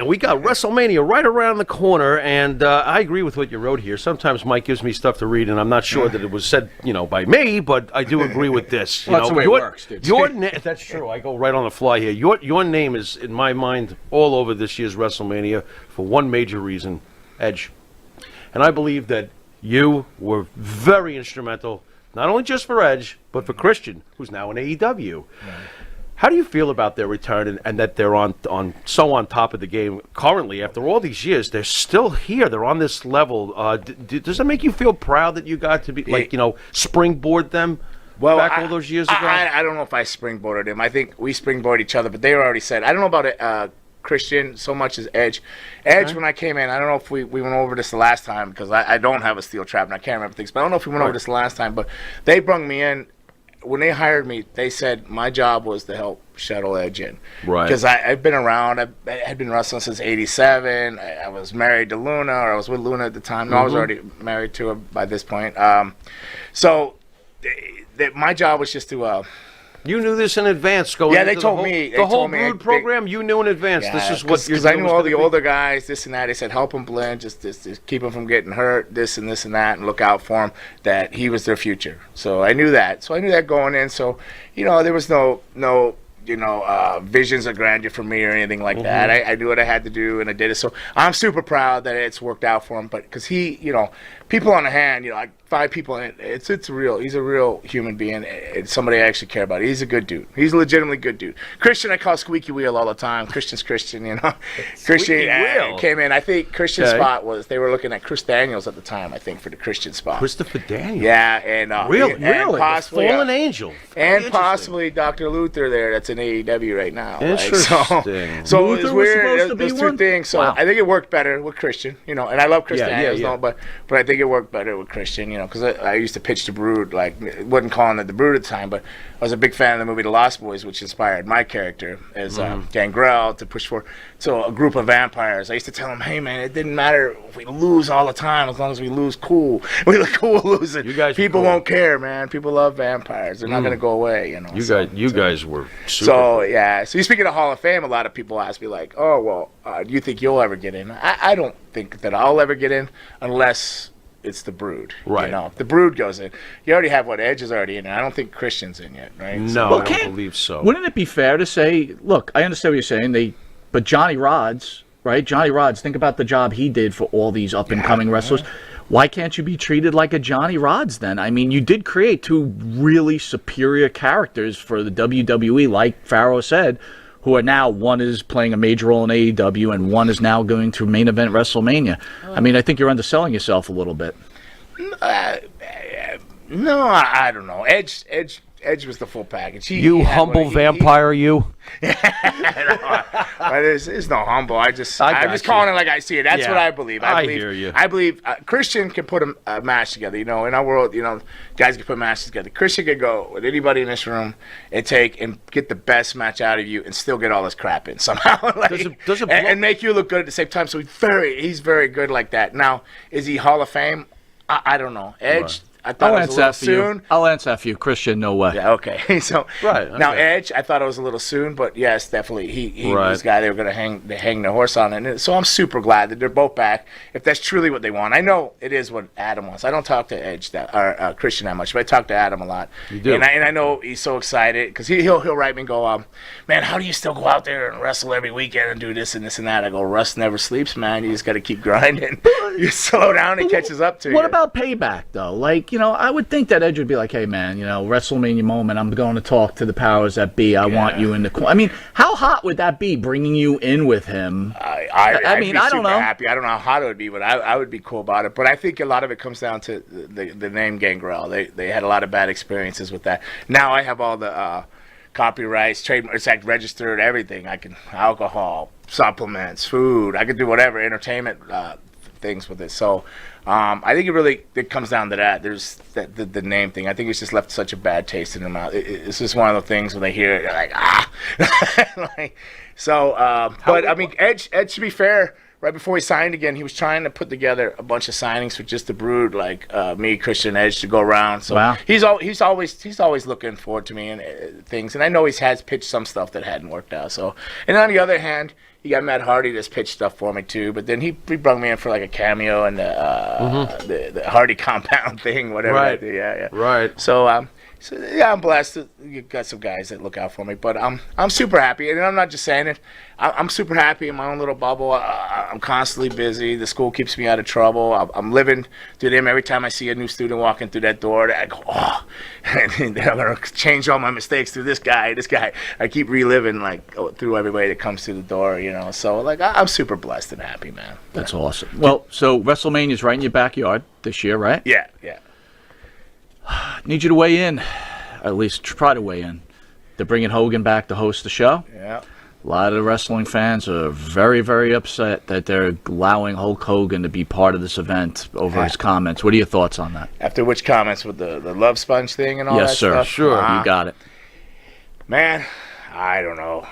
And we got WrestleMania right around the corner, and I agree with what you wrote here. Sometimes Mike gives me stuff to read, and I'm not sure that it was said, by me, but I do agree with this. Well, that's the way it works, dude. That's true. I go right on the fly here. Your name is, in my mind, all over this year's WrestleMania for one major reason, Edge. And I believe that you were very instrumental, not only just for Edge, but for Christian, who's now in AEW. Right. How do you feel about their return and that they're on top of the game currently? After all these years, they're still here. They're on this level. Does it make you feel proud that you got to be springboard them back all those years ago? I don't know if I springboarded them. I think we springboarded each other, but they already said. I don't know about it. Christian so much as Edge. Edge, when I came in, I don't know if we went over this the last time because I don't have a steel trap and I can't remember things, but I don't know if we went over this the last time, but they brung me in. When they hired me, they said my job was to help shuttle Edge in. Right. Because I've been around. I had been wrestling since '87. I was married to Luna, or I was with Luna at the time. No, I was already married to her by this point. So my job was just to... You knew this in advance going into the whole Brood program, you knew in advance. Yeah, this is what you're doing. Because I knew all the older guys, this and that. They said, help them blend, just keep them from getting hurt, this and that, and look out for him, that he was their future. So I knew that. So I knew that going in. So, there was no visions of grandeur for me or anything like that. I knew what I had to do, and I did it. So I'm super proud that it's worked out for him. But because he, people on the hand, like 5 people, it's real. He's a real human being. It's somebody I actually care about. He's a good dude. He's a legitimately good dude. Christian, I call squeaky wheel all the time. Christian's Christian, Christian came in. I think Christian's spot was, they were looking at Chris Daniels at the time, I think, for the Christian spot. Christopher Daniels? Yeah, and really? Possibly, Fallen Angel. And possibly Dr. Luther there, that's in AEW right now. Interesting. So it was weird. Those two things. So I think it worked better with Christian, and I love Chris Daniels, but I think it worked better with Christian, because I used to pitch the Brood, wasn't calling it the Brood at the time, but I was a big fan of the movie The Lost Boys, which inspired my character as Gangrel to push for. So a group of vampires. I used to tell them, hey man, it didn't matter if we lose all the time, as long as we lose cool. We look cool losing. People won't care, man. People love vampires. They're not going to go away, You guys were super. So yeah. So speaking of Hall of Fame, a lot of people ask me oh well, do you think you'll ever get in? I don't think that I'll ever get in unless it's the Brood. Right. If the Brood goes in, you already have Edge is already in. I don't think Christian's in yet, right? No, I don't believe so. Wouldn't it be fair to say, look, I understand what you're saying, but Johnny Rodz, right? Johnny Rodz, think about the job he did for all these up-and-coming wrestlers. Why can't you be treated like a Johnny Rodz then? I mean, you did create 2 really superior characters for the WWE, like Pharaoh said, who are now, one is playing a major role in AEW and one is now going to main event WrestleMania. I mean, I think you're underselling yourself a little bit. No, I don't know. Edge was the full package. You humble vampire, you. There's no humble. I'm just calling it like I see it. That's what I believe. I hear you. I believe Christian can put a match together. In our world, guys can put matches together. Christian could go with anybody in this room and get the best match out of you and still get all this crap in somehow. And make you look good at the same time. So he's very good like that. Now, is he Hall of Fame? I don't know. Edge. Right. I thought it was a little soon. I'll answer that for you. Christian, no way. Yeah, okay. So now Edge, I thought it was a little soon, but yes, definitely he was the guy they were going to hang the horse on. And so I'm super glad that they're both back. If that's truly what they want, I know it is what Adam wants. I don't talk to Edge or Christian that much, but I talk to Adam a lot. You do. And I know he's so excited because he'll write me and go, man, how do you still go out there and wrestle every weekend and do this and this and that? I go, rust never sleeps, man. You just got to keep grinding. You slow down, it catches up to you. What about payback though? I would think that Edge would be like, hey, man, WrestleMania moment, I'm going to talk to the powers that be. I want you in the corner. I mean, how hot would that be, bringing you in with him? I mean, I don't know. Happy. I don't know how hot it would be, but I would be cool about it. But I think a lot of it comes down to the name Gangrel. They had a lot of bad experiences with that. Now I have all the copyrights, trademark, it's like registered, everything. I can, alcohol, supplements, food. I could do whatever, entertainment things with it. So I think it comes down to that. There's the name thing. I think it's just left such a bad taste in their mouth. It's just one of the things when they hear it, they're like, but I mean, Edge, to be fair, right before he signed again, he was trying to put together a bunch of signings for just the Brood, like me, Christian, Edge, to go around. So he's always looking forward to me and things. And I know he has pitched some stuff that hadn't worked out. So, and on the other hand, You got Matt Hardy that's pitched stuff for me too, but then he brought me in for like a cameo and the Hardy compound thing, whatever. Right. Yeah. Right. So yeah, I'm blessed. You got some guys that look out for me, but I'm super happy, and I'm not just saying it. I'm super happy in my own little bubble. I'm constantly busy. The school keeps me out of trouble. I'm living through them. Every time I see a new student walking through that door, I go, oh, and I'm gonna change all my mistakes through this guy. I keep reliving like through everybody that comes through the door, you know. So like I'm super blessed and happy, man. That's awesome. Well, so WrestleMania's right in your backyard this year, right? Yeah. Need you to weigh in, at least try to weigh in. They're bringing Hogan back to host the show. Yeah. A lot of wrestling fans are very, very upset that they're allowing Hulk Hogan to be part of this event over his comments. What are your thoughts on that? After which comments with the love sponge thing and all that Yes, sir. stuff? Sure, you got it. Man, I don't know.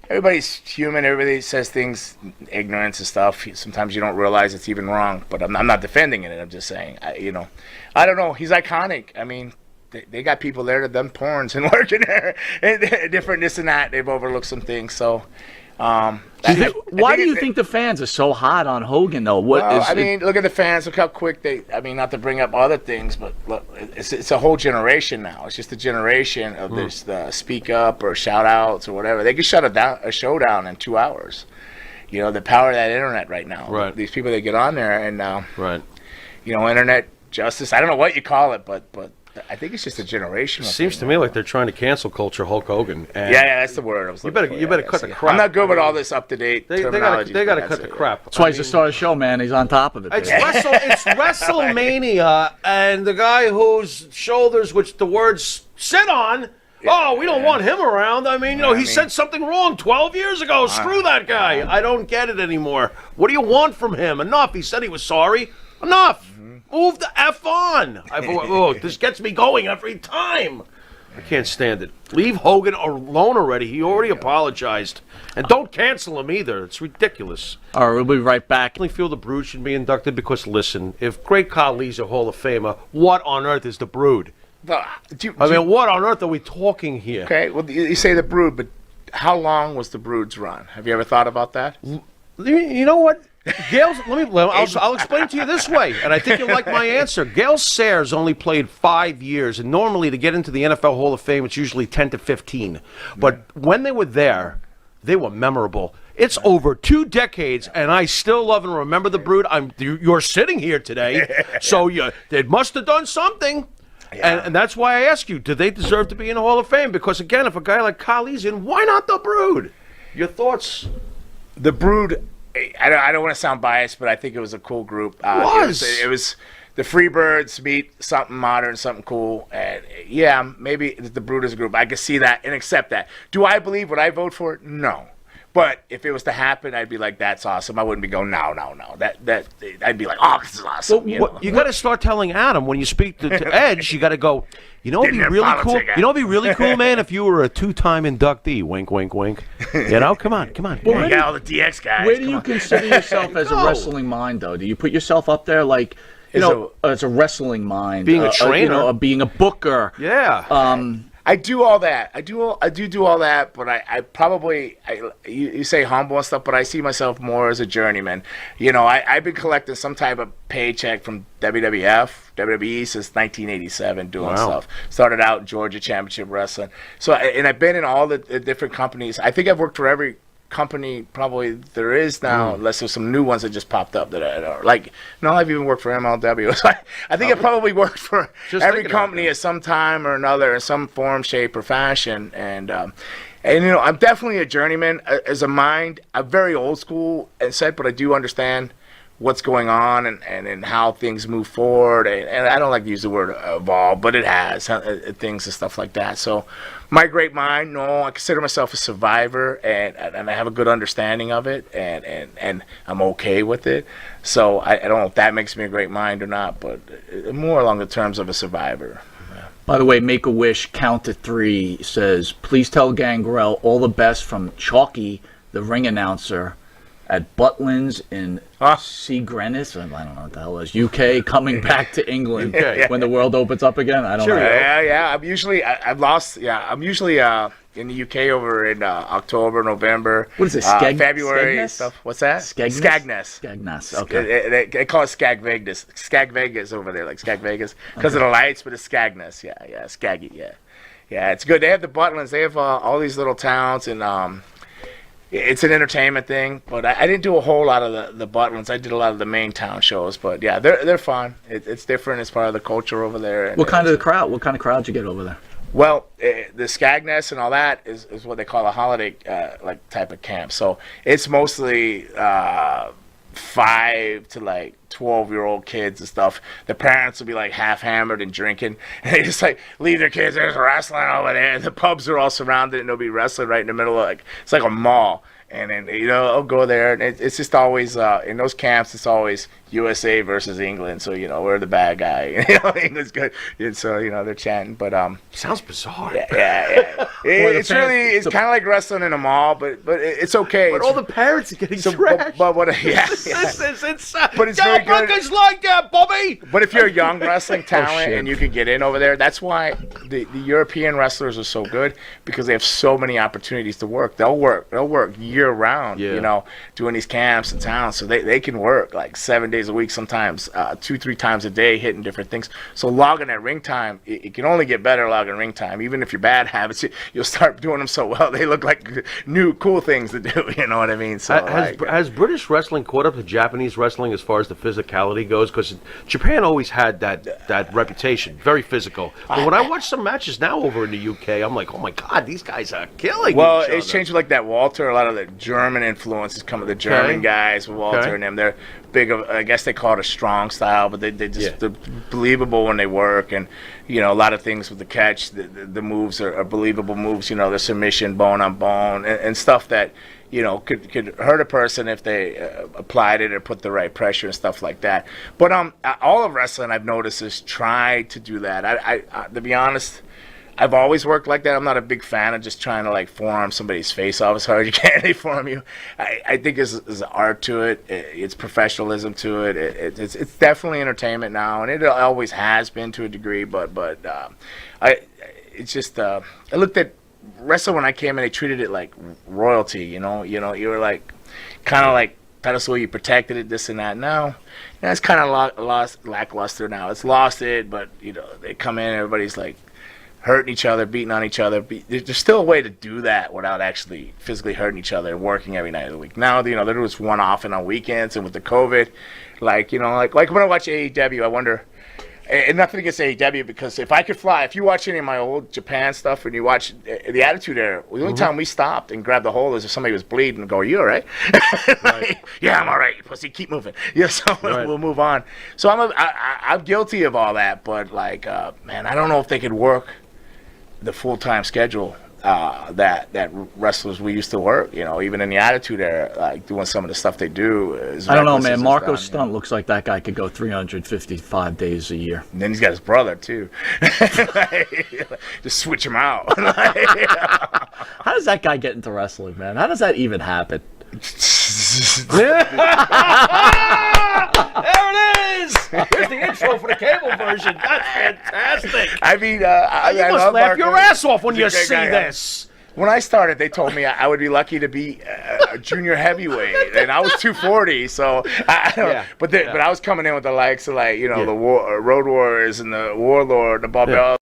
Everybody's human. Everybody says things, ignorance and stuff. Sometimes you don't realize it's even wrong. But I'm not defending it. I'm just saying, I don't know. He's iconic. I mean, they got people there that done porns and working there, and different this and that. They've overlooked some things. So, why do you think the fans are so hot on Hogan, though? Look at the fans. Look how quick not to bring up other things, but look, it's a whole generation now. It's just a generation of this speak up or shout outs or whatever. They can shut a show down in 2 hours. You know, the power of that internet right now. Right. These people that get on there and, Right. Internet justice. I don't know what you call it, but I think it's just a generational Seems thing to me like they're trying to cancel culture Hulk Hogan. And yeah, that's the word I was looking for. You better cut the crap. I'm not good with all this up-to-date terminology. They got to cut the crap. That's why he's the star of the show, man. He's on top of it. It's WrestleMania, and the guy whose shoulders, which the words sit on, we don't want him around. I mean, he said something wrong 12 years ago. Screw that guy. I don't get it anymore. What do you want from him? Enough. He said he was sorry. Enough. Move the F on. This gets me going every time. I can't stand it. Leave Hogan alone already. He already apologized. And don't cancel him either. It's ridiculous. All right, we'll be right back. I feel the Brood should be inducted because, listen, if Great Khali's a Hall of Famer, what on earth is the Brood? What on earth are we talking here? Okay, well, you say the Brood, but how long was the Brood's run? Have you ever thought about that? You know what? I'll explain to you this way, and I think you'll like my answer. Gale Sayers only played 5 years, and normally to get into the NFL Hall of Fame, it's usually 10 to 15. But when they were there, they were memorable. It's over 2 decades, and I still love and remember the Brood. You're sitting here today, so they must have done something. Yeah. And that's why I ask you, do they deserve to be in the Hall of Fame? Because, again, if a guy like Khali's in, why not the Brood? Your thoughts? The Brood... I don't want to sound biased, but I think it was a cool group. It was the Freebirds meet something modern, something cool, and maybe the Brood is a group. I can see that and accept that. Do I believe? Would I vote for it? No. But if it was to happen, I'd be like, "That's awesome." I wouldn't be going, "No." That I'd be like, "Oh, this is awesome." You got to start telling Adam when you speak to Edge. You got to go. It'd be really cool. It'd be really cool, man, if you were a 2-time inductee. Wink, wink, wink. Come on. Well, you got all the DX guys. Where do you consider yourself as a wrestling mind, though? Do you put yourself up there like, as a wrestling mind, being a trainer, being a booker? Yeah. I do all that. I do all that, but I probably you say humble and stuff, but I see myself more as a journeyman. I've been collecting some type of paycheck from WWE since 1987 doing stuff. Started out in Georgia Championship Wrestling. So and I've been in all the different companies. I think I've worked for every company probably there is now, unless there's some new ones that just popped up that are like, I've even worked for MLW. So I think I probably worked for every company at some time or another in some form, shape, or fashion. And I'm definitely a journeyman as a mind. I'm very old school and set, but I do understand what's going on and how things move forward. And I don't like to use the word evolve, but it has things and stuff like that. So my great mind, I consider myself a survivor and I have a good understanding of it and I'm okay with it. So I don't know if that makes me a great mind or not, but more along the terms of a survivor. By the way, Make-A-Wish Count to 3 says, please tell Gangrel all the best from Chalky, the ring announcer, at Butlins in Seagrenis, I don't know what the hell it is, UK, coming back to England when the world opens up again. I don't know. Yeah. I'm usually in the UK over in October, November. What is it, February Skegness? stuff. What's that? Skegness? Skegness. Skegness, okay. They call it Skag Vegas. Skag Vegas over there, like Skag Vegas, because of the lights, but it's Skegness. Yeah, Skaggy, yeah. Yeah, it's good. They have the Butlins. They have all these little towns, and it's an entertainment thing. But I didn't do a whole lot of the Butlins. I did a lot of the main town shows. But yeah, they're fun. It's different. It's part of the culture over there. And What kind of crowd? What kind of crowd you get over there? Well, the Skegness and all that is what they call a holiday like type of camp. So it's mostly 5 to like 12-year-old kids and stuff. The parents will be like half hammered and drinking, and they just like leave their kids. There's wrestling over there, and the pubs are all surrounded, and there'll be wrestling right in the middle of it's like a mall. And then I'll go there, and it's just always in those camps. It's always USA versus England. So we're the bad guy. England's good, and so they're chanting. But Sounds bizarre. yeah. It's kind of like wrestling in a mall, but it's okay. But all the parents are getting so, trashed. but what? Yeah. But it's very good. It's like that, Bobby. But if you're a young wrestling talent shit. and you can get in over there, that's why the European wrestlers are so good, because they have so many opportunities to work. They'll work year round, doing these camps in town. So they can work like 7 days a week, sometimes 2-3 times a day, hitting different things. So logging at ring time, it can only get better logging ring time. Even if your bad habits, you'll start doing them so well, they look like new cool things to do. You know what I mean? So has British wrestling caught up to Japanese wrestling as far as the physicality goes? Because Japan always had that reputation, very physical. But when I watch some matches now over in the UK, I'm like, oh my God, these guys are killing each other. It's changed with like that Walter. A lot of the German influences come with the German guys with Walter and them. They're big of, I guess they call it a strong style, but they're believable when they work, and a lot of things with the catch, the moves are believable moves. The submission, bone on bone, and stuff that could hurt a person if they applied it or put the right pressure and stuff like that. But all of wrestling I've noticed is try to do that. I to be honest, I've always worked like that. I'm not a big fan of just trying to like forearm somebody's face off as hard as you can. They forearm you. I think there's art to it. It's professionalism to it. It's definitely entertainment now, and it always has been to a degree. But I looked at wrestling when I came in. They treated it like royalty. You were like kind of like pedestal. You protected it, this and that. Now it's kind of lost lackluster now. It's lost it, but they come in, everybody's like hurting each other, beating on each other. There's still a way to do that without actually physically hurting each other and working every night of the week. Now, they're just one-off and on weekends, and with the COVID, like when I watch AEW, I wonder, and nothing against AEW, because if I could fly, if you watch any of my old Japan stuff and you watch the Attitude Era, the only time we stopped and grabbed the hold is if somebody was bleeding and go, "Are you all right?" Right. Yeah, I'm all right, pussy, keep moving. So we'll move on. So I'm guilty of all that, but man, I don't know if they could work the full-time schedule that wrestlers we used to work, even in the Attitude Era, like doing some of the stuff they do. I don't know, man. Marco Stunt looks like that guy could go 355 days a year. And then he's got his brother too. Just switch him out. How does that guy get into wrestling, man? How does that even happen? There it is! Here's the intro for the cable version. That's fantastic. I mean, you I must love laugh your Marco. ass off when you He's a see great guy. this. When I started, they told me I would be lucky to be a junior heavyweight, and I was 240. So, but I was coming in with the likes of the Road Warriors and the Warlord, the Barbell,